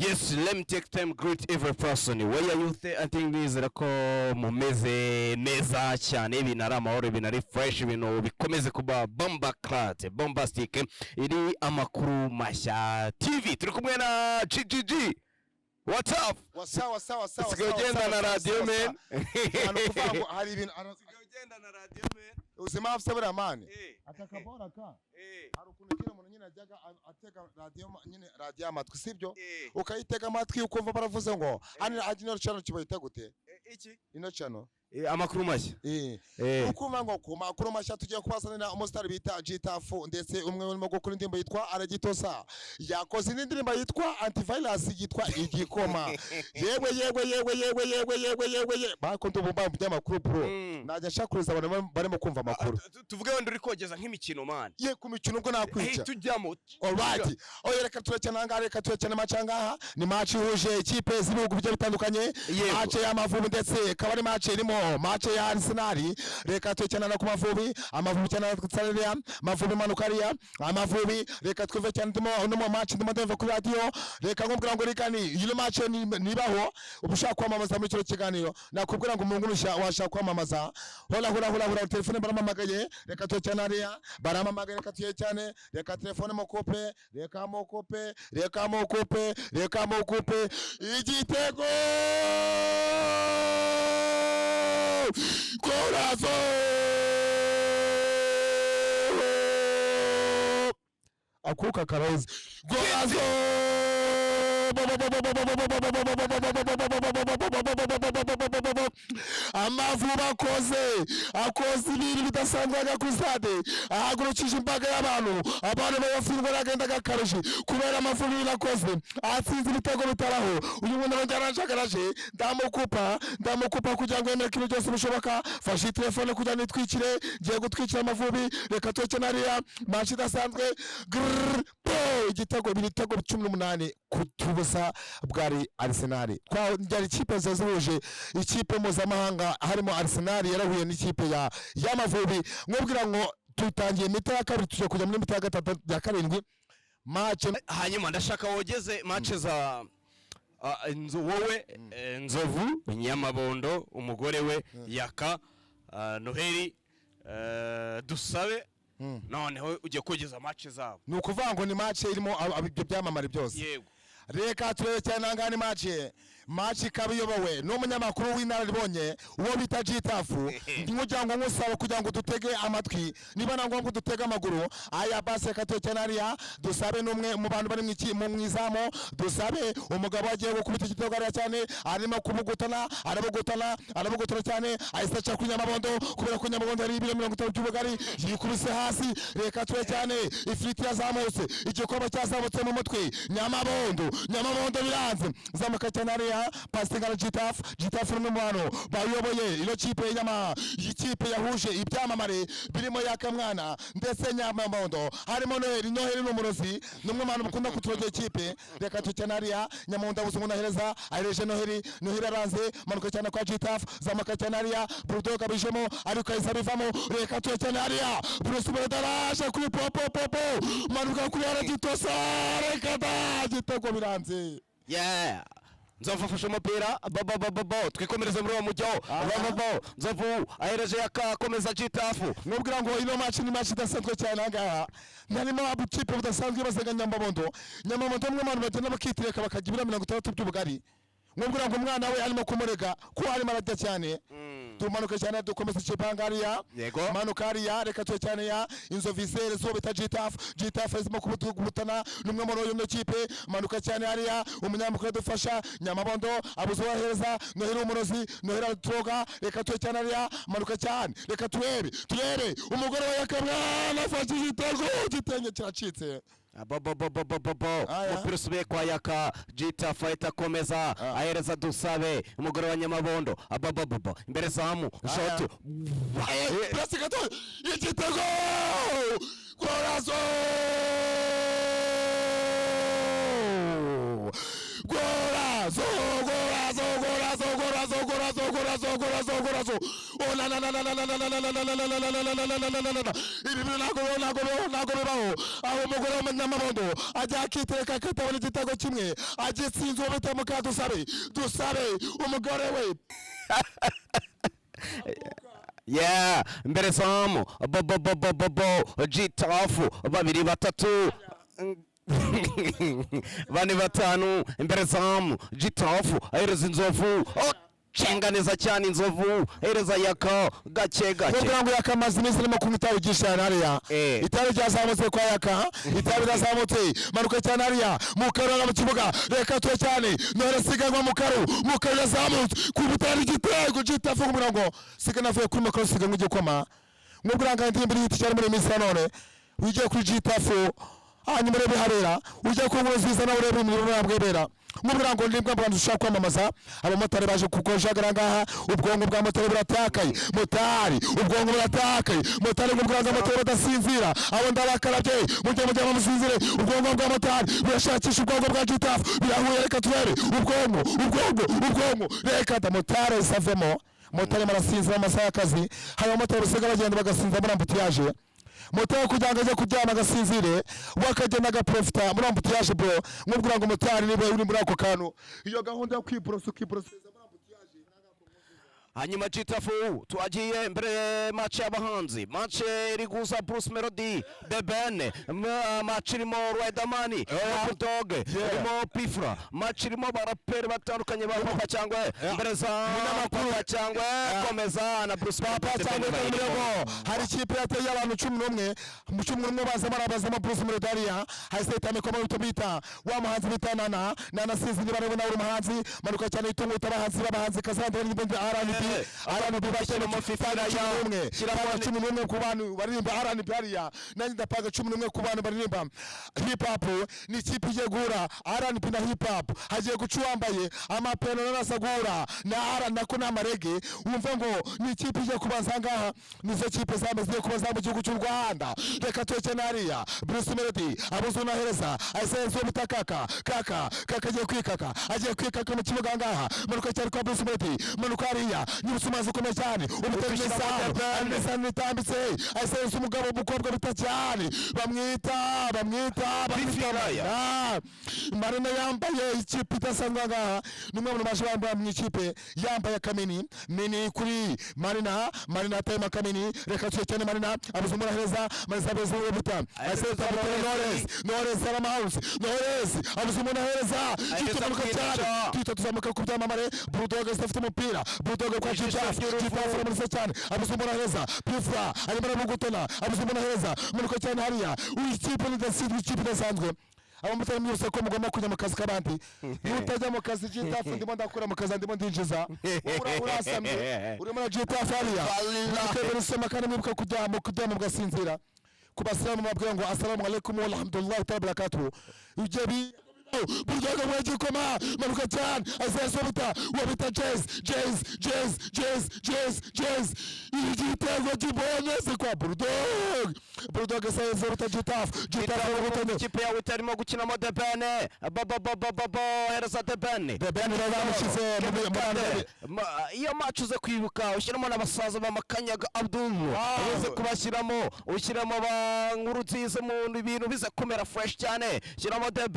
Yes, let me take time greet every person. Where are you there? I think nizera ko mumeze neza cyane, ibintu ari amahoro, ibintu ari fresh, ibintu bikomeze kuba bomba clad, bombastic. Iri amakuru mashya TV. Turi kumwe na GGG. What's up? Sawa. Sigagenda na radio man. Hano kuvango hari ibintu Sigagenda na radio man. Uzima afite buramani. Atakabora ka. Hari ukuntu kire umuntu nyine ajyaga ateka radio nyine radio amatwi sibyo? Ukayitega amatwi ukumva baravuze ngo hani agino channel kibayita gute? Iki? Ino channel. Amakuru mashya. Ukumva ngo ku makuru mashya tugiye kubasana umustar bita Gitafu ndetse umwe urimo gukora indirimbo yitwa Aragitosa. Yakoze indirimbo yitwa Antivirus yitwa Igikoma. Yewe. Bakondo bumba by'amakuru pro. Najya shakuriza abantu barimo kumva amakuru. Tuvuge wenda uri kogeza nk'imikino man. Ye ku mikino ubwo nakwica. Tujyamo. Alright. Oye reka turekana ngare reka turekana macanga ni match ihuje ikipe z'ibihugu bijye bitandukanye. Match y'Amavubi ndetse kabari match irimo match ya Arsenal reka turekana no ku Mavubi Amavubi cyane Arsenal Mavubi manukariya Amavubi reka tweve cyane no match ndimo ndeva ku radio reka ngombwa ngo reka ni iyo match nibaho ubushaka kwamamaza muri cyo kiganiro nakubwira ngo umuntu washaka kwamamaza hola telefone baramamagaye reka turekana ariya baramamagaye reka tuye cyane reka telefone mokope reka mokope igitego Corazón akuka karazi Amavubi akoze ibintu bidasanzwe agakuzade ahagurukije imbaga y'abantu bayafirwa ragenda gakaruje kubera Amavubi birakoze atsinze ibitego bitaraho uyu muntu baranjagaraje ndamukupa kugira ngo yemere kino cyose bishoboka fashi telefone kugira nitwikire giye gutwikira Amavubi reka toke nariya match idasanzwe igitego 18 kutubusa bwari Arsenal twari ikipe zazuje ikipe mpuzamahanga harimo Arsenal yarahuye n'ikipe y'Amavubi mwubwira ngo tutangiye mita ya kabiri tuje kujya muri mita ya gatatu ya karindwi match hanyuma ndashaka wogeze match za wowe Nzovu Nyamabondo umugore we Yaka Noheli Dusabe noneho ugiye kugeza match zabo nukuvuga ngo ni match irimo ibyo byamamare byose yego reka turebe cyane angani match kabiyobowe n'umunyamakuru w'inararibonye uwo bita Gitafu nkujya ngo ngusaba kugira ngo dutege amatwi niba nango ngo dutege amaguru aya base katoke nariya Dusabe n'umwe mu bantu bari mu mwizamo Dusabe umugabo agiye gukubita igitego cyane arimo kubugutana cyane ahise aca ku Nyamabondo kubera ko Nyamabondo ari 250 cy'ubugari yikubise hasi reka turebe cyane ifriti yazamutse igikoba cyazamutse mu mutwe Nyamabondo biranze zamuka cyane ariya pasingana Gitafu n'umwana bayoboye ino kipe ikipe yahuje ibyamamare birimo Yakamwana ndetse Nyamabondo harimo Noheli n'umurozi numwe mwana mukunda kuturogera ikipe reka tucyane ariya Nyamabondo abuzungu ahereje Noheli aranze manuka cyane kwa Gitafu zamuka cyane ariya Bulldog abijemo ariko ahise abivamo reka tucyane ariya Bruce Brodaraje kuri popo manuka kuri Aragitosa reka igitego biranze nzafasha umupira twikomereze muri uwo mujyo Nzovu ahereje Yakakomeza Gitafu nubwira ngo ino match ni match idasanzwe cyane ahangaha narimo abukipe budasanzwe basenga Nyamabondo umwe mwana bagenda bakitireka bakagira 60 by'ubugari nubwira ngo umwana we arimo kumurega ko arimo arajya cyane tumanuka cyane dukomeza ikibangariya manuka ariya reka tuye cyane ya Inzovizere zo bita Gitafu izimo kubutana numwe muri uyu kipe manuka cyane ariya umunyamakuru dufasha Nyamabondo abuzo wahereza Noheli umurozi Noheli troga reka tuye cyane ariya manuka cyane reka turebe umugore wa Yakamwana afashe igitego gitenye kiracitse umupira usubiye kwa Yaka Gitafu ahita akomeza ahereza Dusabe umugore wa Nyamabondo imbere zamu shot press gato igitego Corazón gorazo oh na ibi nago bibaho aho umugore w'umunyamabondo ajya akitereka akatabona igitego kimwe agitsinze uwo bita Mukadusabe umugore we yeah mbere zamu Gitafu babiri batatu bane batanu imbere zamu Gitafu ahereza Inzovu cenga neza cyane Inzovu ahereza Yaka gake kugira ngo yakamaze iminsi irimo kumita ugisha hariya itari ryazamutse kwa Yaka itari ryazamutse maruka cyane hariya Mukaro mu kibuga reka tuwe cyane none siganwa Mukaro yazamutse ku butari igitego Gitafu ku murongo sigana avuye kuri Mukaro siganwa igikoma nk'uburanga ndimbiri yiti cyane muri minsi none wigiye kuri Gitafu hanyuma rebe harera ujya ku nkuru nziza nawe urebe mu bwebera nk'uburango ndimbwa mbanza ushaka kwamamaza abamotari baje kukojagara ngaha ubwongo bwa motari buratakaye ubwongo buratakaye motari ngubwanga motari badasinzira abo ndabakarabye mujye bamusinzire ubwongo bwa motari burashakisha ubwongo bwa Gitafu birahuye reka turebe ubwongo reka da motari savemo motari marasinzira amasaha y'akazi hari abamotari basiga bagenda bagasinzira muri ambutiyaje motari kugira ngo ajye kuryama agasinzire wakagenda agaprofita muri ambutiyaje bro nkubwira ngo motari niba uri muri ako kantu iyo gahunda yo kwiprosesa muri ambutiyaje hanyuma Gitafu tuagiye mbere match y'abahanzi match iri guza Bruce Melody The Ben match irimo Riderman Bulldog irimo Pifra match irimo baraperi batandukanye bavuka cyangwa mbere za Papa cyangwa komeza na Bruce Papa cyangwa Mirego hari ikipe yateye abantu 11 baza barabazamo Bruce Melody hariya haseta mikoma bitobita wa muhanzi bitana na sizi nibarebo na uri muhanzi manuka cyane itungo itabahanzi babahanzi kazandira n'ibindi RNB bashyira mu fifara ya kiraba 11 ku bantu baririmba RNB hariya nanjye ndapaga 11 ku bantu baririmba hip hop ni ikipe igiye guhura RNB na hip hop hagiye gucuwambaye amapeno n'asagura na nako n'amarege wumva ngo ni ikipe igiye kubanza ngaha nizo kipe zamaze kubaza mu gihugu cy'u Rwanda reka twece nariya Bruce Melody abuzo nahereza asenze mutakaka kaka agiye kwikaka mu kibuga ngaha manuka cyane kwa Bruce Melody manuka hariya n'ubusumazi ukomeye cyane umutegeza nitambitse asenze umugabo umukobwa bita cyane bamwita Marina yambaye ikipe idasanzwe ngaha n'umwe mu baje bambaye mu ikipe yambaye akamini mini kuri Marina atema akamini reka cyane Marina abuzo murahereza mazabezo buta asenze Knowless Salamouse abuzo murahereza kitumanuka cyane tuzamuka ku byamamare Bulldog afite umupira Bulldog kwa Gitafu muri cyane abuzo murahereza Pifra ari muri gutona abuzo murahereza munuka cyane hariya ikipe idasanzwe abamutari myose ko mugomba kujya mu kazi kabandi utajya mu kazi Gitafu ndimo ndakora mu kazi ndimo ndinjiza urasamye uri muri Gitafu hariya nakebera usema kandi mwibuka kujya mu gasinzira kubasiramu mabwira ngo assalamu alaikum wa rahmatullahi wa barakatuh ujebi Bulldog wajikoma manuka cyane azasobita wabita Jazz igitego gibonye kwa Bulldog sayenze bita Gitafu ikipe yawe itarimo gukina mo The Ben hereza The Ben bamushize iyo match uze kwibuka ushyiramo n'abasaza b'amakanyaga Abdul uze kubashyiramo ushyiramo nkuru nziza mu bintu bize kumera fresh cyane shyiramo The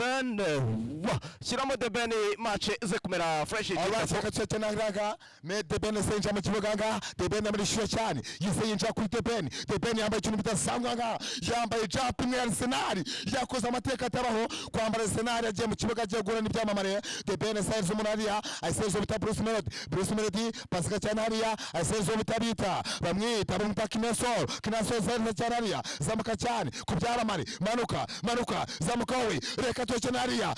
Ben match ize kumera fresh abashaka nagiraga me The Ben senja mu kibuga nga The Ben muri shyo cyane yise yinja kuri The Ben yambaye ikintu bidasanzwe nga yambaye jump imwe Arsenal yakoze amateka atabaho kwambara Arsenal agiye mu kibuga agiye gura n'ibyamamare The Ben sayenze umunariya asenze bita Bruce Melody pasika cyane hariya asenze bitabita bamwita Kinasol zerne cyane hariya zamuka cyane kubyamamare manuka zamuka we reka cyane hariya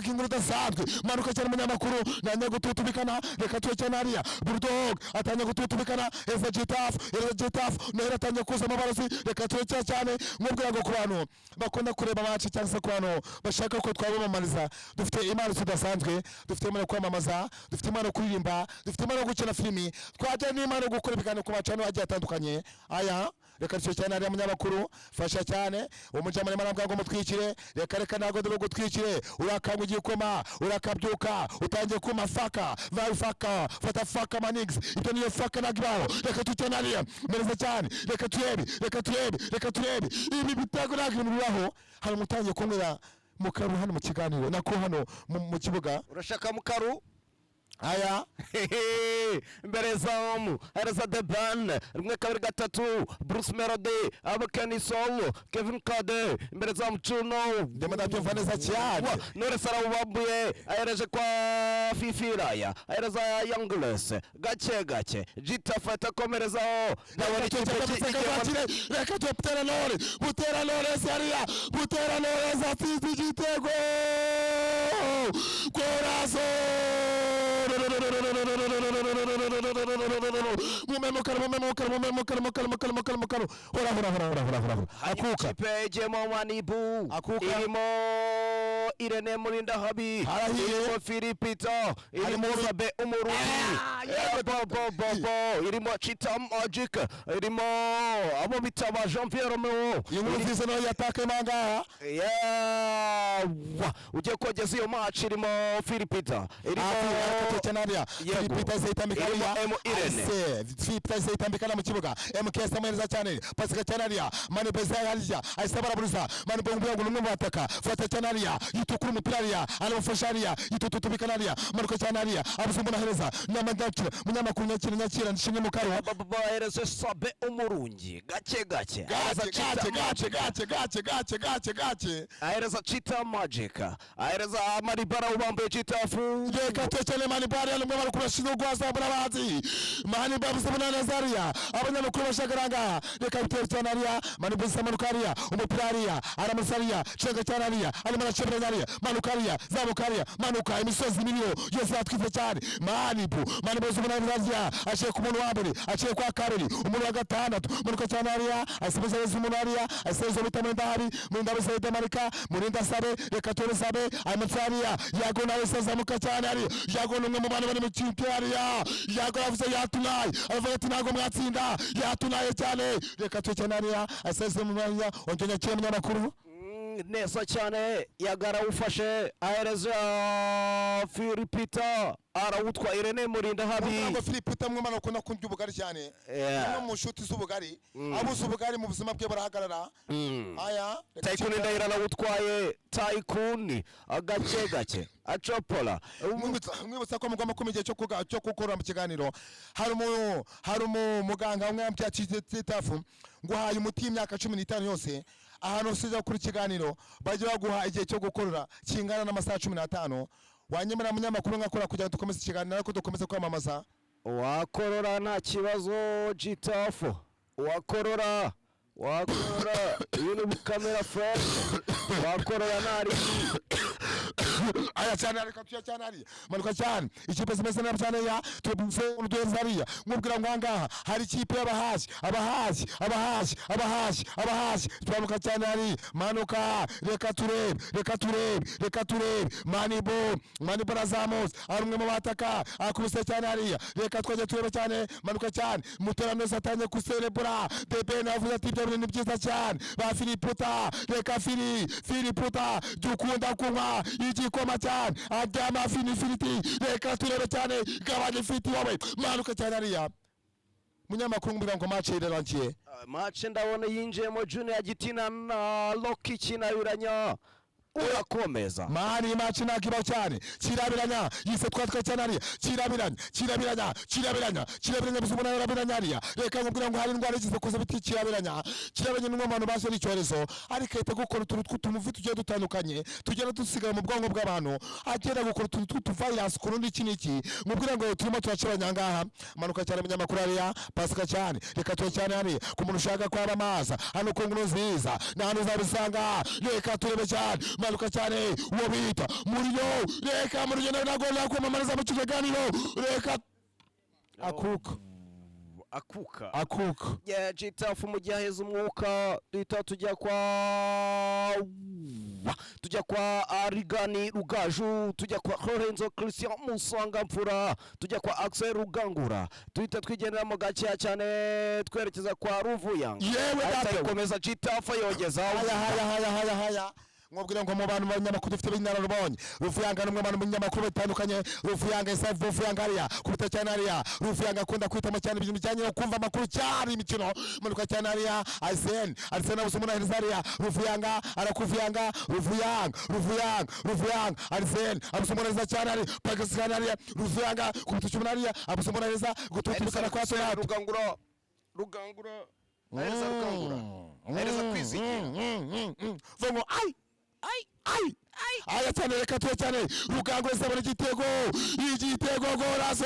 inkuru dasanzwe manuka cyane umunyamakuru nanya gututubikana reka cyane hariya Bulldog atanya gututubikana eza Gitafu nera atanya kuza amabarazi reka cyane nkubwira ngo ku bantu bakunda kureba match cyangwa se ku bantu bashaka ko twabamamariza dufite impano zidasanzwe dufite impano kwamamaza dufite impano kuririmba dufite impano gukina filimi twajya n'imano gukora ibiganiro ku bacano agiye atandukanye aya reka cyo cyane ari munyamakuru fasha cyane umujamane marambwa ngo mutwikire reka nago do gutwikire urakanga igikoma urakabyuka utangiye kuma faka vai faka fata faka manix ibyo niyo faka nagbaho reka tutanariya mereza cyane reka turebe ibi bitego nagibintu bibaho hari mutangiye kumwira mukaru hano mu kiganiro nako hano mu kibuga urashaka mukaru aya imbere zamu hereza the band rimwe kabiri gatatu Bruce Melody Abakani Solo Kevin Kade imbere zamu Chuno demanda tuvaneza cyane nore sarawubambuye ahereje kwa Fifiraya ahereza Youngless gake Jita fata komerezaho nawe reka tuptera nore butera nore saria butera nore zatizi Jitego corazón akuka pejemo Manibu irimo Irene Murinda Habi irimo Filipito irimo Sabe Umurundi irimo Chita Magic irimo abo bitaba Jean Pierre Romeo yumvise no yatake manga uje kogeza iyo match irimo Filipito irimo Tenaria Filipito zitambikana Filipito zitambikana mu kibuga MK Samuelza cyane pasika Tenaria Mani Beza Alija aisabara buruza Mani Bongo ngo numwe bataka fata Tenaria yitukura umupiraria anamufasharia yitutubikanaria Marko Tenaria abusumbuna hereza n'amadakira munyamakuru nyakira nshinye mu karo hereza Sabe Umurungi gake ahereza Chita Magic ahereza Maribara ubambaye Chita fu reka tecele Maribara lumwe barukurashino gwaza burabazi Maribara busabuna Nazaria abanyamakuru bashagaranga reka bitera Tenaria Maribara samanukaria umupiraria aramusaria cenga Tenaria alimana chebranaria manukaria zamukaria manuka imisozi minyo yose atwize cyane Manibu zubuna Nazaria aciye ku muntu wa mbere aciye kwa kabiri umuntu wa gatandatu manuka Tenaria asibuza Zumunaria asezo bitamenda hari Murinda Busayide Marika Murinda Sabe reka tore Sabe amatsariya yago nawe sazamuka cyane ari yago numwe mu bantu bari mu kipe ariya yago yavuze yatunaye avuga ati nago mwatsinda yatunaye cyane reka tore Tenaria aseze mu mwanya ongenya cyane munyamakuru neza cyane yagara ufashe ahereza Filipito arawutwa Irene Murinda Habi ngo Filipito mwe mana ukunda kundya ubugari cyane no mu nshuti z'ubugari abuze ubugari mu buzima bwe barahagarara aya Tycoon ndahira nawutwaye Tycoon gake acopola mwibutsa ko mugomba kumigiye cyo gukora mu kiganiro hari umuganga umwe yambyacitafu ngo haye umuti imyaka 15 yose ahantu siza kuri kiganiro bajye baguha igihe cyo gukorera kingana n'amasaha 15 wanyemera munyamakuru ngakora kugira dukomeze ikiganiro ariko dukomeze kwamamaza wakorora nta kibazo Jitafu wakorora ibintu bikamera fresh wakorora nari aya cyane ariko tuya cyane ari manuka cyane ikipe zimeze neza cyane ya tubuse urudezariya mwubwira ngo ngaha hari ikipe abahazi twamuka cyane ari manuka reka turebe Manibo Razamos ari umwe mu bataka akubise cyane ari reka twaje turebe cyane manuka cyane muterano satanye kuserebura debe navuze ati ibyo bintu byiza cyane ba Filipota reka Filipota dukunda kunywa igikoma cyane adyama finifiti reka turebe cyane gabanye fiti wowe manuka cyane ariya munyamakuru mbira ngo match irerangiye match ndabona yinjiyemo Junior Gitina na Loki kinabiranya urakomeza mani match nakiba cyane kirabiranya yise twatwe cyane ari kirabiranya bisubuna yarabiranya ariya reka ngubwira ngo hari indwara igize kuza biti kirabiranya n'umwe abantu base n'icyorezo ariko ite gukora utuntu tw'umuvuto ugiye dutandukanye tugera dusigara mu bwonko bw'abantu agera gukora utuntu tw'utuvirus ku rundi kiniki ngubwira ngo turimo turacabanya ngaha manuka cyane munyamakuru ariya pasika cyane reka tuwe cyane ari ku muntu ushaka kwaba amaza hano ku ngunu nziza n'ahantu uzabisanga reka turebe cyane manuka cyane uwo bita Muriyo reka Muriyo nagomba kwamamariza mu kiganiro reka akuka akuka yeah G-Tough mu gihe aheza umwuka duhita tujya kwa Arigani Rugaju, tujya kwa Lorenzo Christian Musangamfura, tujya kwa Axel Rugangura, duhita twigendera mu gakeya cyane twerekeza kwa Ruvuyanga. yewe data komeza G-Tough yogeza haya mwabwira ngo mu bantu banyamakuru dufite b'inararibonye Ruvuyanga n'umwe bantu b'inyamakuru batandukanye Ruvuyanga Safi Ruvuyanga ariya kubita cyane ariya Ruvuyanga akunda kwitamo cyane ibintu bijyanye no kumva amakuru cyane imikino manuka cyane ariya Arsene abusumuna ariya Ruvuyanga arakuvuyanga Ruvuyanga Arsene abusumuna cyane ari Pakistan ariya Ruvuyanga kubita cyane ariya abusumuna gututuka kwa Sona Rugangura Ahereza kwizigira Vongo aya cyane reka tuwe cyane Rugangura sabona igitego gorazo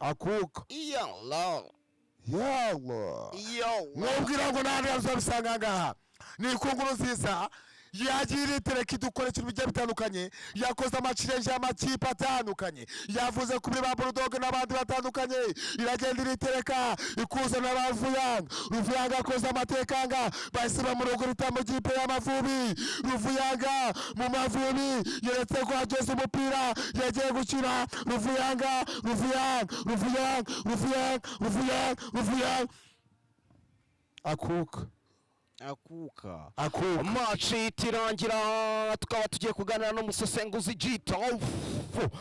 akuka yalla mwabwira ngo nandi azabisanga ngaha ni ikunguru nziza yagira itereka idukora ikintu bijya bitandukanye yakoze amacirenje y'amakipe atandukanye yavuze kuri ba Bulldog n'abandi batandukanye iragenda iritereka ikuzana Ruvuyanga akoze amatekanga bahise bamurogorita mu gipe y'Amavubi Ruvuyanga mu Mavubi yeretse ko ageze umupira yagiye gukina Ruvuyanga akuka match itirangira tukaba tugiye kuganira n'umusesenguzi G-Tough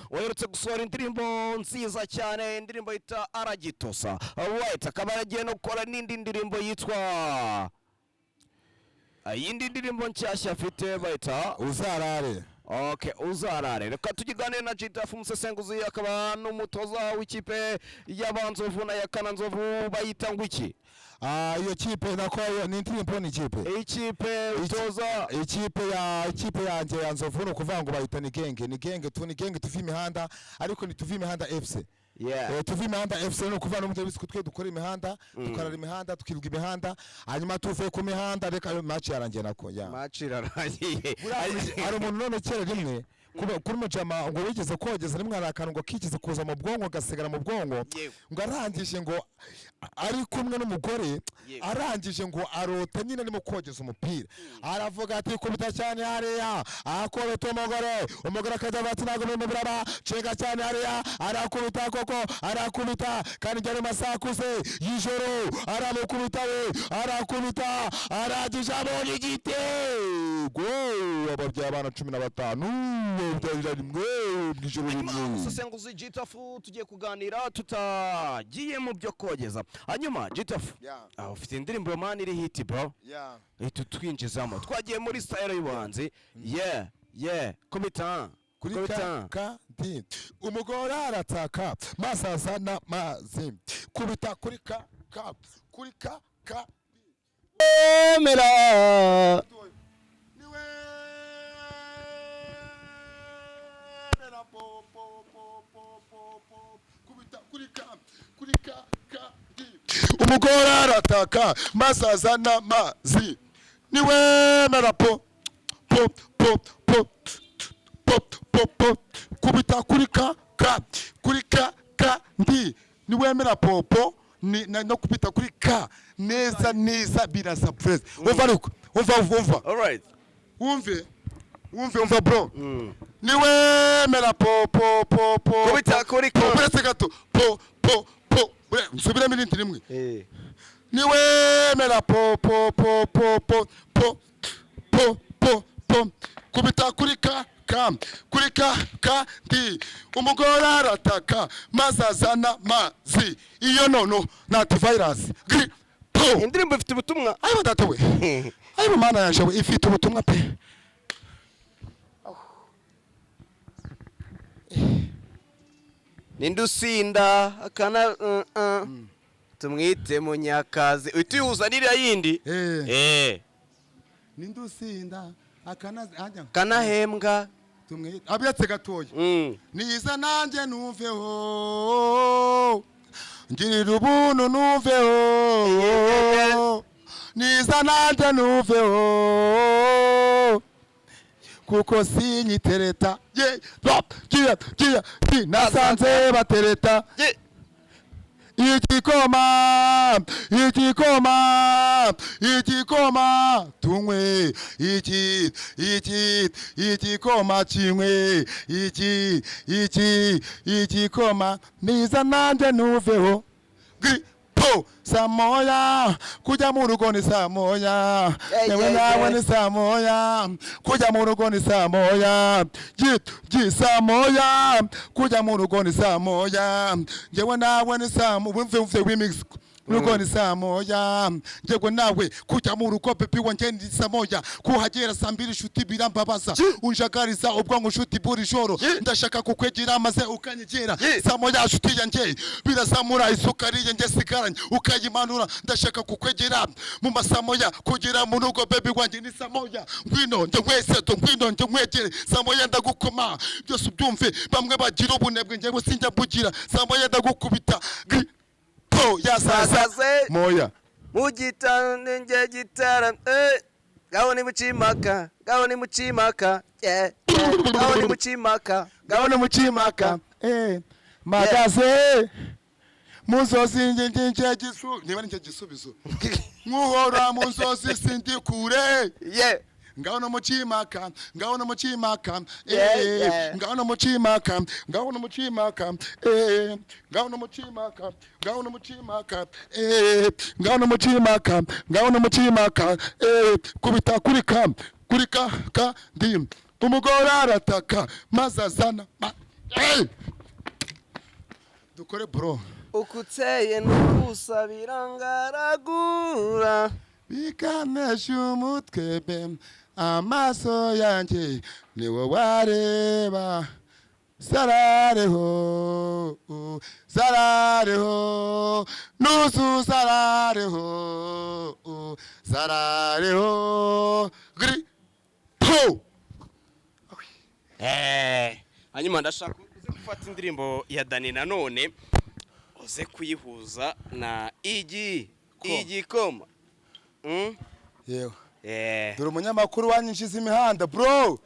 waherutse gusohora indirimbo nziza cyane indirimbo yita Aragitosa right akaba yagiye no gukora n'indi ndirimbo yitwa iyindi ndirimbo nshyashya afite bayita Uzarare. Okay, uzarare. Reka tukiganire na G-Tough umusesenguzi akaba n'umutoza w'ikipe y'Abanzovu na Yakananzovu bayita ngwiki. Iyo kipe nako ni indirimbo ni ikipe utoza ikipe yanjye ya Nzovu no kuvuga ngo bayita ni genge tuvi imihanda ariko ni tuvi imihanda FC. Yeah. Tuvi imihanda FC no kuvuga no mu byo twe dukora imihanda dukarara imihanda tukirwa imihanda hanyuma tuvuye ku mihanda reka match yarangiye nako ya match irarangiye ari umuntu none kera rimwe kuri mujama ngo wigeze kogeza rimwe arakantu ngo kikize kuza mu bwonko gasigara mu bwonko ngo arangije ngo ari kumwe n'umugore arangije ngo arota nyine arimo kogeza umupira aravuga ati kubita cyane hariya akobeta umugore akajya bati ntago mu biraba cenga cyane hariya arakubita kandi njye masakuze y'ijoro aramukubita aragije abonye igitego ababyeyi abana 15 umusesenguzi G-Tough tugiye kuganira tutagiye mu byo kogeza hanyuma G-Tough ufite indirimbo man iri hit bro twinjizamo twagiye muri style y'ubuhanzi kubita kandi umugore arataka masaza na mazi kubita kuri ka mera umugore arataka masaza na mazi niwemera kubita kuri ka ndi niwemera popo no kubita kuri ka neza birasa press umva all right umva bro niwemera popo kubita kuri ka press gato nsubiramo irindi rimwe niwemera kubita kuri ka ndi umugore arataka mazazana mazi iyo nono nati virus indirimbo ifite ubutumwa ayo data we ayo mana yanje we ifite ubutumwa pe nindusinda akana tumwite munyakazi utuyuzanira yindi nindusinda kanahembwa abyatse gatoya niza nanjye numveho ngirira ubuntu numveho niza nanjye numveho kuko sinyitereta nasanze batereta igikoma tunywe igikoma kimwe igikoma niza nanjye nuveho saa moya kujya mu rugo ni saa moya yewe nawe ni saa moya kujya mu rugo ni saa moya saa moya kujya mu rugo ni saa moya yewe nawe ni saa moya mve remix nuko ni saa moya njyewe nawe kujya mu rugo pepi wanjye ni saa moya kuhagera saa mbiri inshuti birambabaza unjagariza ubwonko inshuti buri joro ndashaka kukwegera maze ukanyegera saa moya inshuti yanjye birazamura isukari yanjye sigaranye ukayimanura ndashaka kukwegera mu masaa moya kugira mu rugo baby wanjye ni saa moya ngwino njye wese ngwino njye mwegere saa moya ndagukoma byose ubyumve bamwe bagira ubunebwe njyewe sinjya mbugira saa moya ndagukubita ya sasa moya mugitane nge gitara gaho ni muchimaka gaho ni muchimaka gaho ni muchimaka gaho ni muchimaka magaze muzozi nge gisu niba nge gisubizo nkuhora muzozi sindi kure ngaho no muchimaka ngaho no muchimaka ngaho no muchimaka ngaho no muchimaka ngaho no muchimaka ngaho no muchimaka ngaho no muchimaka ngaho no muchimaka kubita kurika ndi umugore arataka mazazana dukore bro ukutseye nukusabira ngaragura bikanesha umutwe be amaso yanjye niwo wareba sarareho nusu sarareho gri po hanyuma ndashaka uze gufata indirimbo ya Dani nanone uze kuyihuza na igikoma yewe dore umunyamakuru wanyinjiza imihanda bro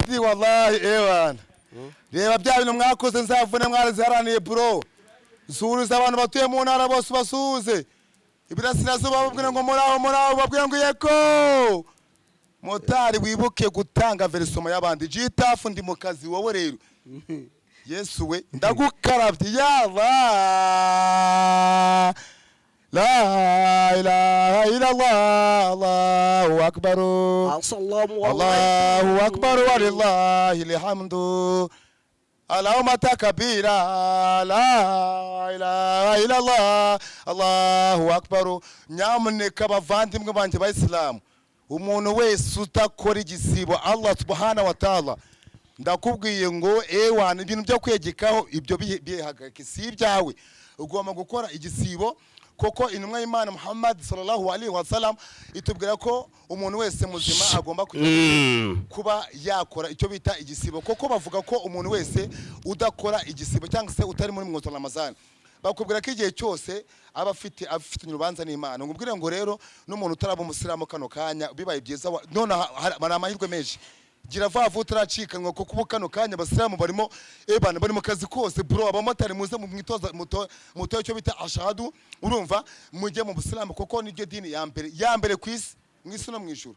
ndi wallahi ewana reba bya bintu mwakoze nzavune mwaraziharaniye bro zuriza abantu batuye mu ntara bose basuhuze ibirasirazuba babwira ngo muraho babwira ngo yeko motari wibuke gutanga verisoma y'abandi jitafu ndi mu kazi wowe rero yesu we ndagukarabye yaba La ilaha illallah Allahu akbar Allahu akbar walillahi alhamdu Allahumma takbira la ilaha illallah Allahu akbar nyamuneka bavandimwe banje ba Islam umuntu wese utakora igisibo Allah subhanahu wa ta'ala ndakubwiye ngo ewana ibintu byo kwegekaho ibyo bihagarike si ibyawe ugomba gukora igisibo koko intumwa y'Imana Muhammad sallallahu alaihi wasallam itubwira ko umuntu wese muzima agomba kuba yakora icyo bita igisibo koko bavuga ko umuntu wese udakora igisibo cyangwa se utari muri mwezi wa Ramazan bakubwira ko igihe cyose aba afite urubanza n'Imana ngubwire ngo rero n'umuntu utaraba umusiramu kano kanya bibaye byiza none hari amahirwe menshi gira vavu turacikanwa kuko ubukano kanya abasiramu barimo bari mu kazi kose bro abamotari muze mu mwitoza muto cyo bita ashhadu urumva mujye mu busilamu kuko niryo dini ya mbere kwisi mwisi no mwijuru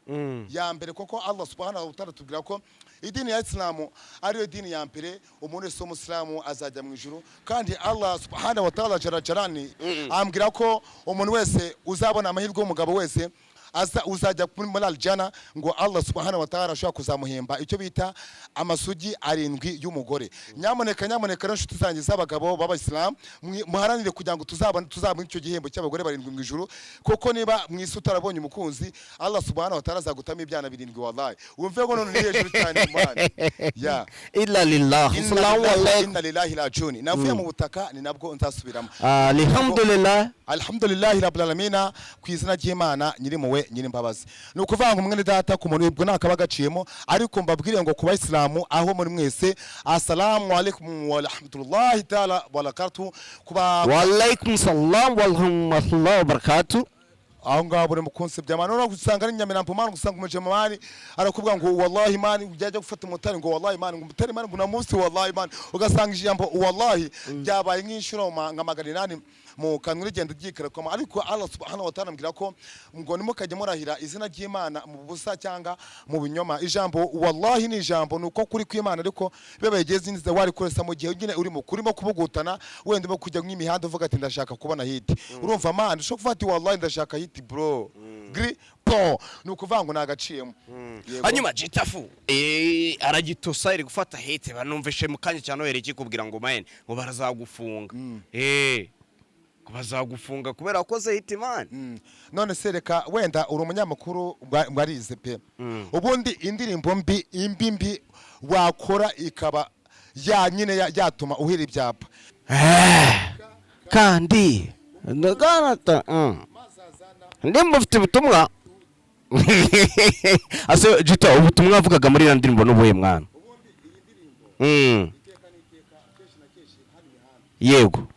ya mbere kuko Allah subhanahu wa ta'ala tubwira ko idini ya Islam ariyo dini ya mbere umuntu wese w'umusilamu azajya mwijuru kandi Allah subhanahu wa ta'ala jarani ambwira ko umuntu wese uzabona amahirwe y'umugabo wese uzajya muri aljana ngo Allah subhanahu wa ta'ala ashaka kuzamuhemba icyo bita amasugi 7 y'umugore nyamuneka n'inshuti zanjye z'abagabo b'Abayisilamu muharanire kugira ngo tuzabona icyo gihembo cy'abagore 7 mu ijuru kuko niba mwisi utarabonye umukunzi Allah subhanahu wa ta'ala azagutama ibyana 7 wallahi wumve ngo none hejuru cyane Imana ya illa lillahi inna lillahi rajiun navuye mu butaka ni nabwo nzasubiramo alhamdulillah rabbil alamin ku izina ry'Imana nyiri muwe yasabiwe nyine imbabazi ni ukuvuga ngo mwene data ku muntu ubwo nakaba gaciyemo ariko mbabwire ngo ku bayisilamu aho muri mwese assalamu alaikum wa rahmatullahi ta'ala wa barakatuh kuba wa alaikum salam wa rahmatullahi wa barakatuh aho ngaho buri mukunse by'amana no gusanga ari Nyamirambo mani gusanga umujemani arakubwira ngo wallahi mani ujyaje gufata umutari ngo wallahi mani ngo umutari mani ngo na munsi wallahi mani ugasanga ijambo wallahi byabaye nk'inshuro nka magana 8 mu kanwa rigenda ryikira koma ariko Allah subhanahu wa ta'ala ambwira ko ngo nimukajye murahira izina ry'Imana mu busa cyangwa mu binyoma ijambo wallahi ni ijambo nuko kuri kw'Imana ariko bebegeze inziza wari kuresa mu gihe nyine urimo kurimo kubugutana wenda mo kujya nk'imihanda uvuga ati ndashaka kubona hiti urumva man ushobora kufata wallahi ndashaka hiti bro gri po nukuvuga ngo nagaciyemo hanyuma Jitafu aragitosa iri gufata hiti banumvishe mu kanya cyane wereke kubwira ngo man ngo barazagufunga bazagufunga kubera wakoze hiti man none se reka wenda uri umunyamakuru mwarize pe ubundi indirimbo mbi wakora ikaba ya nyine yatuma uhira ibyapa kandi ndaganata ndimba ufite ubutumwa ase Jita ubutumwa avugaga muri ya ndirimbo n'ubuye mwana yego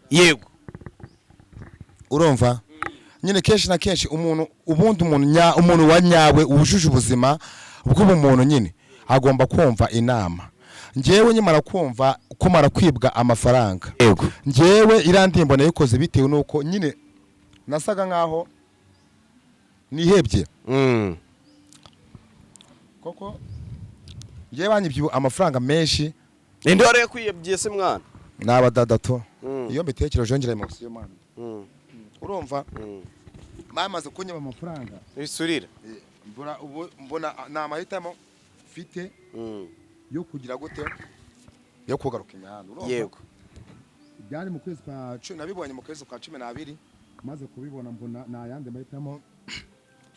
yego urumva nyine kenshi na kenshi umuntu wa nyawe ubujuje ubuzima bw'ubumuntu nyine agomba kumva inama ngewe nyimara kumva kumara kwibwa amafaranga yego ngewe irandimbo nayikoze bitewe nuko nyine nasaga nkaho nihebye koko ngewe banyibye amafaranga menshi inde wari yakwiyebye se mwana n'abadadato iyo mbitekereje yongera emotion man urumva bamaze kunyeba amafaranga bisurira mbona namahitamo mfite yo kugira gute yo kugaruka imihanda urumva yego byari mu kwezi kwa 10 nabibonye mu kwezi kwa 12 maze kubibona mbona nayande mahitamo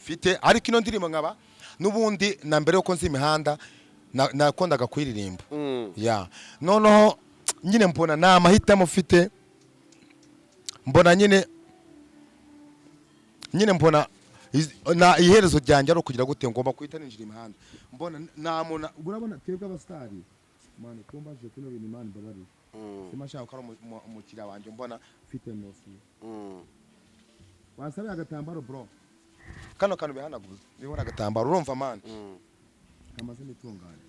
mfite ariko ino ndirimbo nkaba nubundi na mbere yo konza imihanda nakondaga kuyiririmba ya noneho nyine mbona namahitamo mfite mbona nyine mbona na iherezo ryanjye ari kugira gute ngomba kuhita ninjira imihanda mbona namuna urabona twebwe abastari mane kumbaje kuno bintu imana babari simashaka ko ari umukiriya wanje mbona mfite nosi wasabe agatambaro bro kano kantu bihanaguza bihora agatambaro urumva mane kamaze mitunganye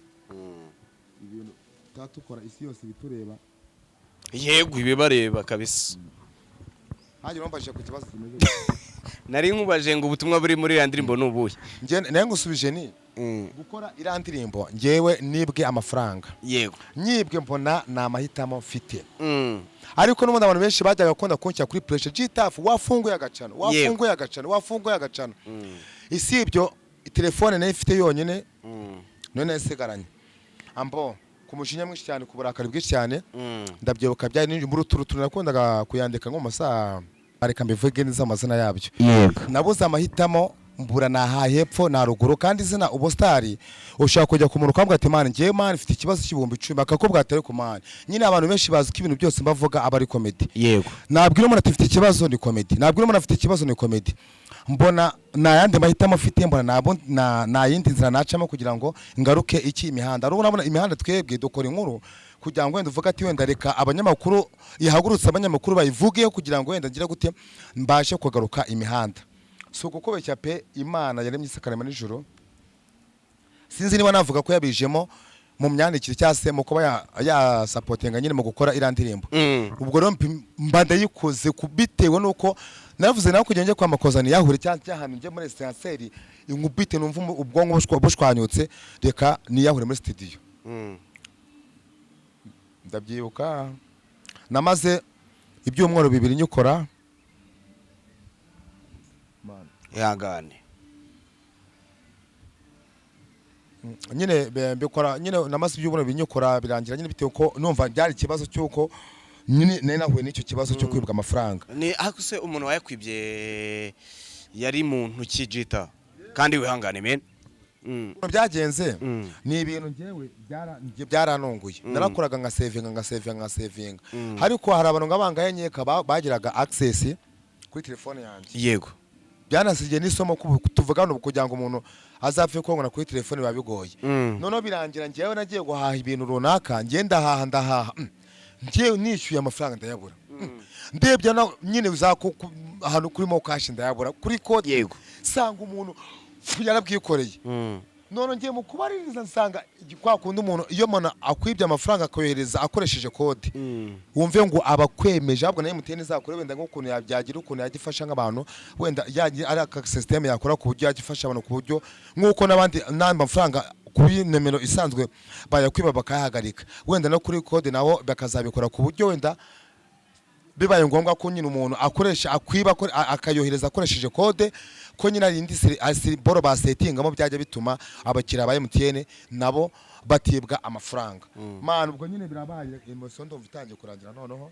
ibintu tatukora isi yose bitureba yego ibibareba kabisa haje rombashije ku kibazo kimeze nari nkubaje ngo ubutumwa buri muri ya ndirimbo nubuye nge naye ngusubije ni gukora ira ndirimbo ngewe nibwe amafaranga yego nyibwe mbona namahitamo mfite ariko n'umuntu abantu benshi bajyaga gukunda kunshyira kuri pressure Jitafu wafunguye agacano isi ibyo telefone nayo ifite yonyine none isigaranye ambo kumushinya mwinshi cyane kuburakari bwinshi cyane ndabyibuka byari n'indi muri utu nakundaga kuyandika nko masaha areka mbivuge neza amazina yabyo yego nabuze amahitamo mbura naha hepfo na ruguru kandi izina ubustari ushaka kujya ku muntu kwambwa ati man ngiye man ifite ikibazo cy'ibihumbi 10 akakubwa atari ku man nyine abantu benshi bazi ko ibintu byose mbavuga aba ari comedy yego nabwira umuntu afite ikibazo ni comedy nabwira umuntu afite ikibazo ni comedy mbona nayandi mahitamo afite mbona na yindi nzira nacamo kugira ngo ngaruke iki imihanda urabona imihanda twebwe dukora inkuru kugira ngo wenda uvuga ati wenda reka abanyamakuru ihagurutse abanyamakuru bayivugeho kugira ngo wenda ngira gute mbashe kugaruka imihanda so gukobeshya pe Imana yaremye isakarema nijoro sinzi niba navuga ko yabijemo mu myandikire cyase mu kuba ya supportinga nyine mu gukora irandirimbo ubwo rero mbanda yikoze kubitewe nuko navuze nawe kugira nje kwamakoza ni yahure cyahanu nje muri essentiel inkubite numva ubwonko bushwanyutse reka ni yahure muri studio ndabyibuka namaze ibyumworo 2 nyukora ihangane nyine mbikora nyine namaze ibyumworo 2 nyukora birangira nyine bitewe ko numva byari ikibazo cyuko nyine nahuye n'icyo kibazo cyo kwibwa amafaranga ni akuse umuntu wayakwibye yari muntu kijita kandi wihangane men byagenze ni ibintu ngewe byaranunguye narakoraga nka savinga ariko hari abantu ngabangaye nyeka bagiraga access kuri telefone yanjye yego byanasigiye n'isomo tuvugana kugira ngo umuntu azapfe kongana kuri telefone biba bigoye noneho birangira njyewe nagiye guhaha ibintu runaka ngenda ndahaha njyewe nishyuye amafaranga ndayabura ndebye nyine ahantu kurimo kashi ndayabura kuri kode yego sanga umuntu yarabwikoreye none ngiye mu kubaririza nsanga kwa kundi umuntu iyo umuntu akwibye amafaranga akohereza akoresheje kode wumve ngo abakwemeje ahubwo nayo MTN izakore wenda nk'ukuntu yabyagira ukuntu yagifasha nk'abantu wenda ari aka system yakora ku buryo yagifasha abantu ku buryo nk'uko n'abandi mafaranga kuri nimero isanzwe bayakwiba bakayahagarika wenda no kuri kode naho bakazabikora ku buryo wenda bibaye ngombwa ko nyine umuntu akoresha akwiba akayohereza akoresheje kode ko nyine ari indi boro basetingamo byajya bituma abakiriya ba MTN nabo batibwa amafaranga man ubwo nyine birabaye emotion ndumva itangiye kurangira noneho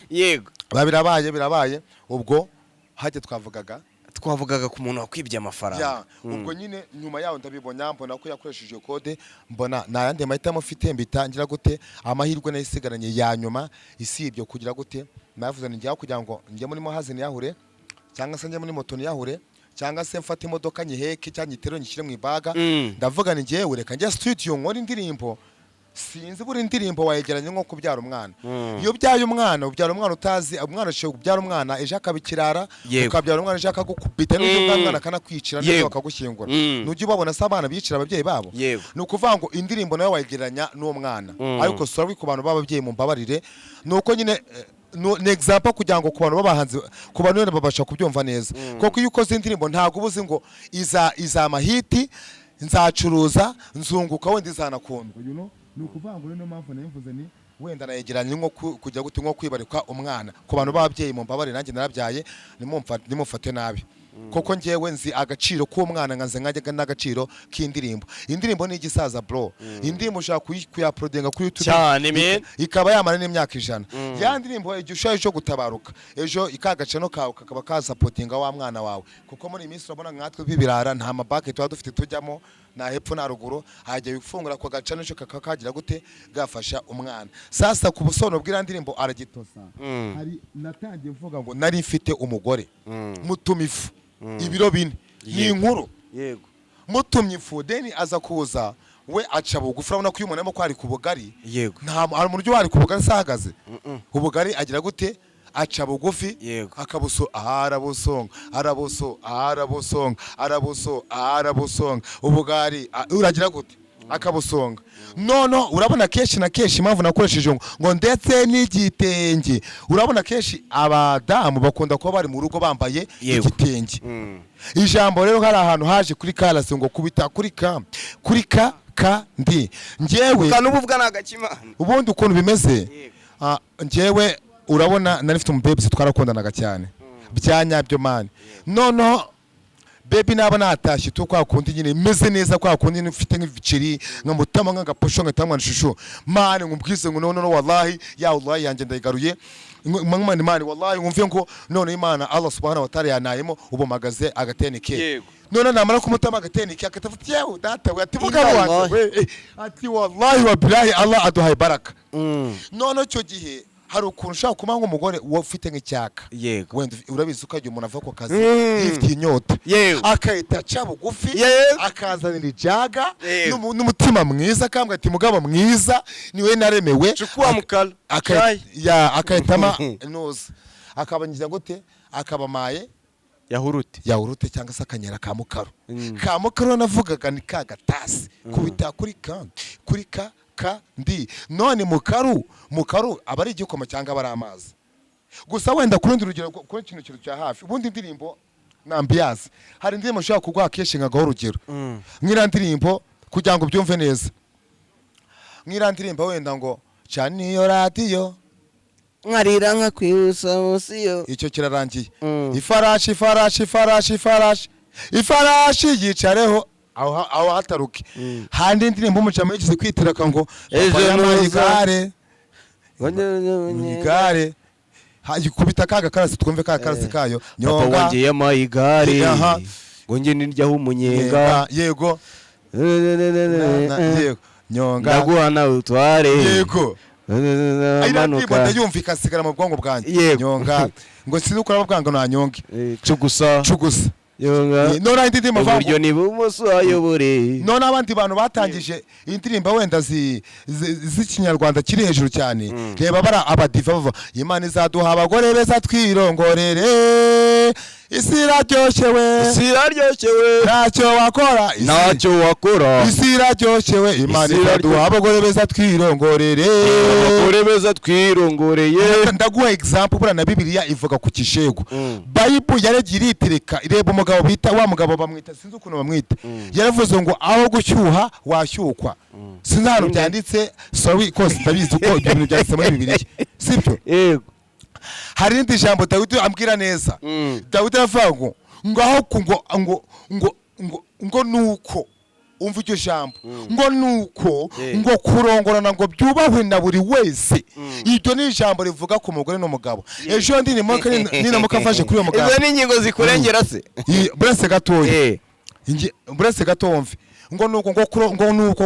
yego birabaye ubwo hajye twavugaga ku muntu wakwibye amafaranga ubwo nyine nyuma yaho ndabibona mbona ko yakoresheje kode mbona nayandi mahitamo mfite mbitangira gute amahirwe nayisigaranye ya nyuma isibyo kugira gute navuze njyaho kugira ngo njye muri Mohazini yahure cyangwa se njye muri moto yahure cyangwa se mfata imodoka nyiheke cyangwa nyiterure nyishyire mu ibaga ndavuga ni njyewe reka njya studio nkora indirimbo sinzi buri indirimbo wayegeranye nko kubyara umwana iyo byaye umwana ubyara umwana utazi umwana ashobora kubyara umwana ejo akabikirara ukabyara umwana ejo akagukubita n'undi mwana akanakwicira n'undi bakagushyingura nujye ubabona se abana bicira ababyeyi babo ni ukuvuga ngo indirimbo nawe wayegeranya n'uwo mwana ariko sora ku bantu b'ababyeyi mu mbabarire ni uko nyine ni example kugira ngo ku bantu b'abahanzi ku bantu rero babasha kubyumva neza kuko iyo ukoze indirimbo ntabwo ubuzi ngo izamahiti nzacuruza nzunguka wenda izanakundwa ni ukuvuga ngo niyo mpamvu nayivuze ni wenda nayegeranye nko kujya gute nko kwibarika umwana ku bantu b'ababyeyi mu mbabare nanjye narabyaye nimumfate nabi koko njyewe nzi agaciro k'umwana nkanze nkajyaga n'agaciro k'indirimbo indirimbo ni igisaza bro indirimbo ushaka kuyaprodinga kuri YouTube cyane ikaba yamara n'imyaka 100 ya ndirimbo igihe ushaje cyo gutabaruka ejo ikagacano kawe kakaba kasapotinga wa mwana wawe kuko muri iminsi urabona nkatwe bibirara nta mabake tuba dufite tujyamo na hepfo na ruguru hajya bifungura ko gacano cyo kakagira gute gafasha umwana sasa ku busono bw'irandirimbo aragitosa hari natangiye mvuga ngo nari mfite umugore mutumifu ibiro 4 ni inkuru yego mutumye ifu deni aza kuza we aca bugufi urabona ko uyu muntu arimo kwari ku bugari yego nta hari umuntu wari ku bugari sahagaze ubugari agira gute aca bugufi arabusonga ubugari uragira gute akabusonga nono urabona keshi na keshi impamvu nakoresheje ngo ndetse n'igitenge urabona keshi abadamu bakunda kuba bari mu rugo bambaye igitenge ijambo rero hari ahantu haje kuri karase ngo kubita kuri ka ndi njyewe kanubuvuga nagakima ubundi ukuntu bimeze njyewe urabona nari mfite umubebisi twarakundanaga cyane byanyabyo mani nono baby naba natashye to kwa kundi nyine meze neza kwa kundi mfite nk'ibiceri nkamutama nk'agaposho ngatamwa nshushu mani ngumbwize ngo none wallahi ya wallahi yanjye ndayigaruye mani wallahi ngumve ngo none Imana Allah subhanahu wa ta'ala yanayemo ubumagaze agatenike none namara kumutama agatenike akatafuta yewe data we ati mugabo wanjye ati wallahi wa billahi Allah aduhaye baraka none cyo gihe hari ukuntu ushaka kuba nk'umugore ufite nk'icyaka wenda urabizi ukajya umuntu ava ku kazi yifitiye inyota akahita aca bugufi akazanira ijaga n'umutima mwiza akambwira ati mugabo mwiza niwe naremewe akahitama inoze akabanyiza gute akabamaye yahurute cyangwa se akanyera ka mukaro navugaga ni ka gatasi kubita kuri ka ndi none mukaru aba ari igikoma cyangwa aba ari amazi gusa wenda kurundi rugero kuri kintu cya hafi ubundi indirimbo nambiyazi hari indirimbo ushobora kuguha keshi nkagaho urugero nk'irandirimbo kugira ngo byumve neza nk'irandirimbo wenda ngo cyane iyo radiyo nkarira nkakwibusa musiyo icyo kirarangiye ifarashi yicareho aho hataruke handi indirimbo umucamo yigize kwitiraka ngo igare kubita kaga karasi twumve kaga karasi kayo nyonga wanjye y'amagare ngo nge niryaho umunyenga yego nyonga ndaguhana utware yego iriya ndirimbo amanuka ndayumva ikasigara mu bwonko bwanjye Yego. nyonga ngo sinzi uko aravuga ngo nanyonge cugusa cugusa yonga none indi ndirimbo avuga ngo uburyo ni bumoso ayobore none abandi bantu batangije iyi ndirimbo wenda z'ikinyarwanda kiri hejuru cyane reba bara abadiva bava Imana izaduha abagore beza twirongorere isi iraryoshye we siraryoshyewe ntacyo wakora ntacyo wakora isi iraryoshye we Imana Isi izaduha abagore beza twirongorere abagore beza twirongoreye ndaguha example bura na Bibiliya ivuga ku kishego Bible yaragiye iritirika ireba umugabo bita wa mugabo bamwita sinzi ukuntu bamwita yaravuze ngo aho gushyuha washyukwa sinzi hano byanditse sorry kose ndabizi uko ibyo bintu byanditse muri Bibiliya sibyo yego hari n'indi jambo Dawidi ambwira neza Dawidi aravuga ngo aho ngo nuko umva iryo jambo ngo nuko ngo kurongorana ngo byubahwe na buri wese iryo ni ijambo rivuga ku mugore n'umugabo ejo ndi ninamuka afashe kuri uwo mugabo izo ni ingingo zikurengera se burese gatoya burese gato wumve ngo nuko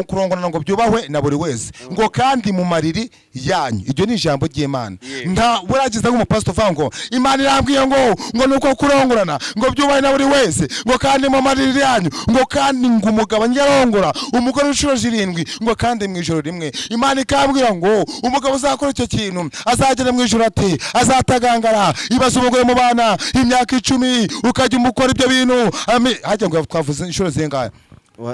kurongorana ngo byubahwe na buri wese ngo kandi mu mariri yanyu iryo ni ijambo ry'Imana nta buragize nk'umupastor uvuga ngo Imana irambwiye ngo nuko kurongorana ngo byubahwe na buri wese ngo kandi mu mariri yanyu ngo kandi ngo umugabo nyarongora umugore inshuro 7 ngo kandi mu ijoro rimwe Imana ikambwira ngo umugabo uzakora icyo kintu azagera mu ijoro ati azatagangara ibaza umugore mu bana imyaka 10 ukajya umukora ibyo bintu hajya ngo twavuze inshuro zingahe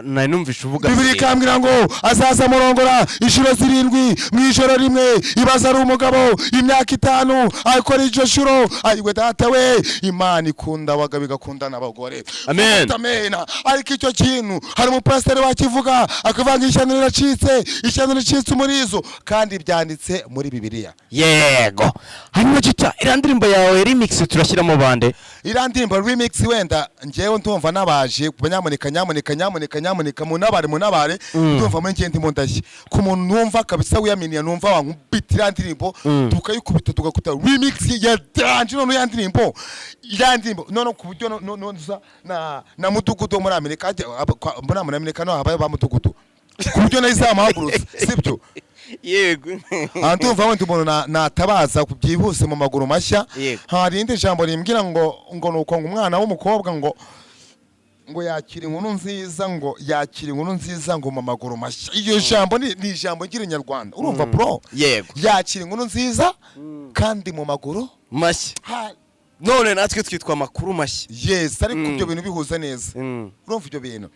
nari numvishe uvuga Bibiri kambwira ngo azaza murongora inshuro 7 mu ijoro rimwe ibaza ari umugabo imyaka 5 akora iryo shuro ayiwe data we Imana ikunda abagabo igakunda n'abagore amen ariko icyo kintu hari umupasiteri wakivuga akavanga ishyano riracitse umurizo kandi byanditse muri Bibiliya yego hanyuma cita irandirimbo yawe remix turashyiramo bande irandirimbo remix wenda ngewe ndumva nabaje nyamuneka munabare ndumva muri ngende mu ndashye ku muntu numva kabisa wiyaminiye numva wankubitira ndirimbo tukayikubita tugakuta remix ya danje none yandirimbo none ku buryo na mudugudu muri Amerika muri Amerika no habaye ba mudugudu ku buryo nayizamahagurutse sibyo yego ndumva wenda umuntu natabaza kubyihuse mu maguru mashya hari indi jambo rimbwira ngo nuko umwana w'umukobwa ngo yakira inkuru nziza ngo mu maguru mashya iyo jambo ni ijambo ry'inyarwanda urumva bro yego yakira inkuru nziza kandi mu maguru mashya none natwe twitwa makuru mashya yes ariko ibyo bintu bihuza neza urumva ibyo bintu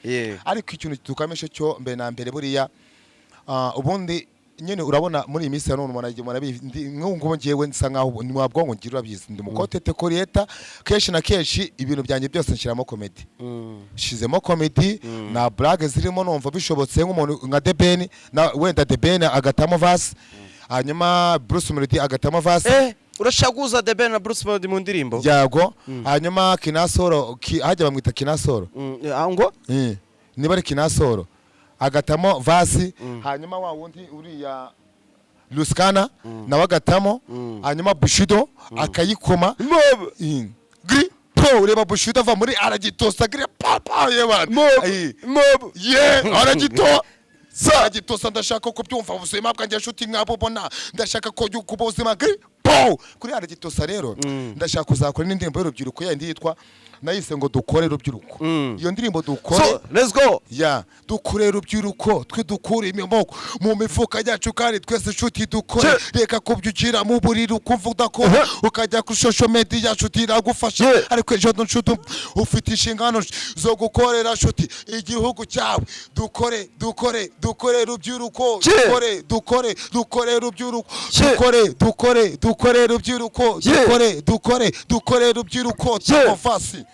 ariko ikintu tukamishe cyo mbere na mbere buriya ubundi nyene urabona muri imisi ya none nk'ubu ngewe nsa nkaho ni wabwongo ngira urabizi ndi mukotete ko leta keshi na keshi ibintu byanjye byose nshiramo comedy shizemo comedy na blague zirimo numva bishobotse nk'umuntu nka Deben na wenda Deben agatamo verse hanyuma Bruce Melody agatamo verse urashaguza Deben na Bruce Melody mu ndirimbo yago hanyuma Kinasoro hajya bamwita Kinasoro ngo niba ari Kinasoro agatamo vasi hanyuma wa wundi uriya Luskana nawe agatamo hanyuma Bushido akayikoma gri po ureba Bushido ava muri aragitosa gri papa yebana mob aragitosa ndashaka ko byumva ubuzima bwanjye nshuti nkabo bona ndashaka ko yuko ubuzima gri po kuri aragitosa rero ndashaka kuzakora n'indirimbo y'urubyiruko yandi yitwa nayise ngo dukore rubyiruko iyo ndirimbo dukore so let's go dukure rubyiruko twe dukure imiboko mu mifuka yacu kandi twese nshuti dukore reka kubyukira mu buriri ukumva udakora ukajya ku social media nshuti iragufasha ariko ejo nshuti ufite inshingano zo gukorera nshuti igihugu cyawe dukore rubyiruko dukore rubyiruko dukore rubyiruko tufasi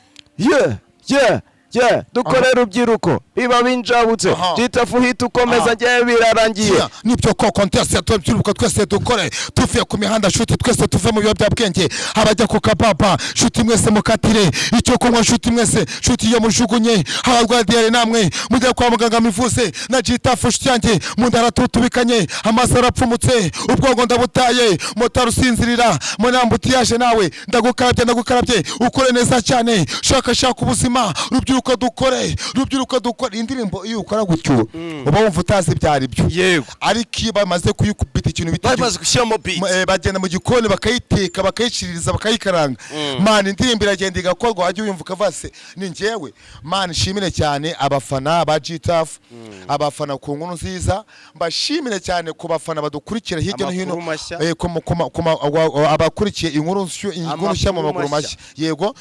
dukore rubyiruko biba binjabutse jitafuhita ukomeza ngewe birarangiye nibyo ko contest ya rubyiruko twese dukore tuvuye ku mihanda shuti twese tuve mu biyobyabwenge abajya ku kababa shuti mwese mukatire icyo kunywa shuti mwese shuti iyo mujugunye abarwaye diyare namwe mujya kwa muganga mivuze na jitafu shuti yanjye munda aratutubikanye amaso arapfumutse ubwongo ndabutaye motari usinzirira munambutiyaje nawe ndagukarabye ukore neza cyane shaka ubuzima rubyiruko rubyiruko dukore indirimbo iyo ukora gutyo uba wumva utazi byari byo yego ariko iyo bamaze kuyikubita ikintu bita bamaze gushyiramo beat bagenda mu gikoni bakayiteka bakayiciririza bakayikaranga man indirimbo iragenda igakorwa wajya uyumva ukavase ni njyewe man shimire cyane abafana ba G-Tough abafana ku nkuru nziza mbashimire cyane ku bafana badukurikira hirya no hino abakurikiye inkuru nshya mu maguru mashya yego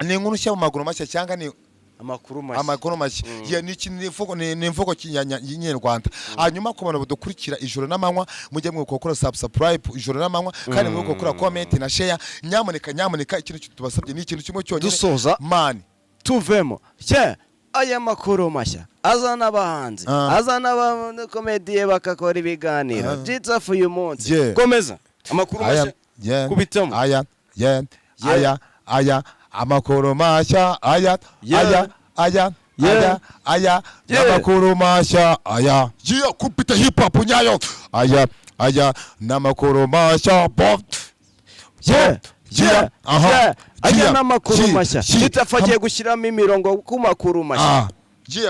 ni inkuru nshya mu maguru mashya cyangwa ni amakuru mashya ni imvugo y'inyarwanda hanyuma ku bantu badukurikira ijoro n'amanywa mujye mwikokora subscribe ijoro n'amanywa kandi mwikokora comment na share nyamuneka ikintu tubasabye ni ikintu kimwe cyonyine dusoza man tuvemo aya makuru mashya azana abahanzi azana abakomediye bakakora ibiganiro G-Tough uyu munsi komeza amakuru mashya kubitamo aya amakuru mashya aya n'amakuru mashya aya kupita hip hop nyayo aya n'amakuru mashya aya n'amakuru mashya G-Tough agiye gushyiramo imirongo ku makuru mashya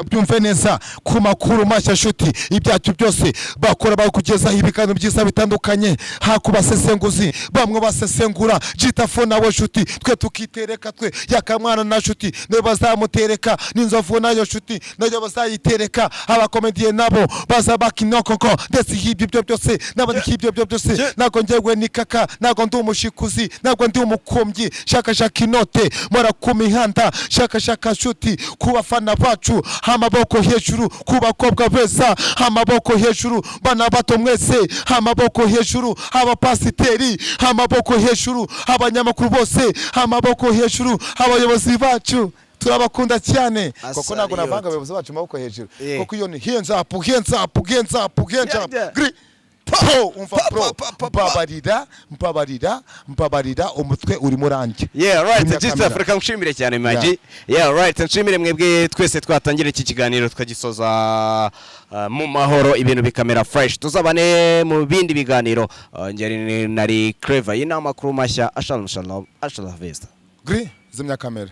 byumve neza ku makuru mashya shuti ibyacu byose bakora bakugezaho ibiganiro byiza bitandukanye hakubasesenguzi bamwe basesengura G-Tough nawe shuti twe tukitereka twe yakamwana na shuti ne bazamutereka n'inzovu nayo shuti nayo bazayitereka abakomediye nabo bazabakinokoko ndetse ibyo byose n'abandi ibyo byose nago njyewe nikaka nago ndi umushikuzi nago ndi umukombyi shaka inote mora ku mihanda shaka shuti ku bafana bacu amaboko hejuru ku bakobwa beza amaboko hejuru bana bato mwese amaboko hejuru abapasiteri amaboko hejuru abanyamakuru bose amaboko hejuru abayobozi bacu turabakunda cyane koko nago navanga abayobozi bacu amaboko hejuru koko iyo ni hands up umva mbabarira umutwe uri murange G-Tough reka nshimire cyane Maji nshimire mwebwe twese twatangira iki kiganiro tukagisoza mu mahoro ibintu bikamera fresh tuzabane mu bindi biganiro ngeri nari Clever y'inama makuru mashya ashalom vesta zimya kamera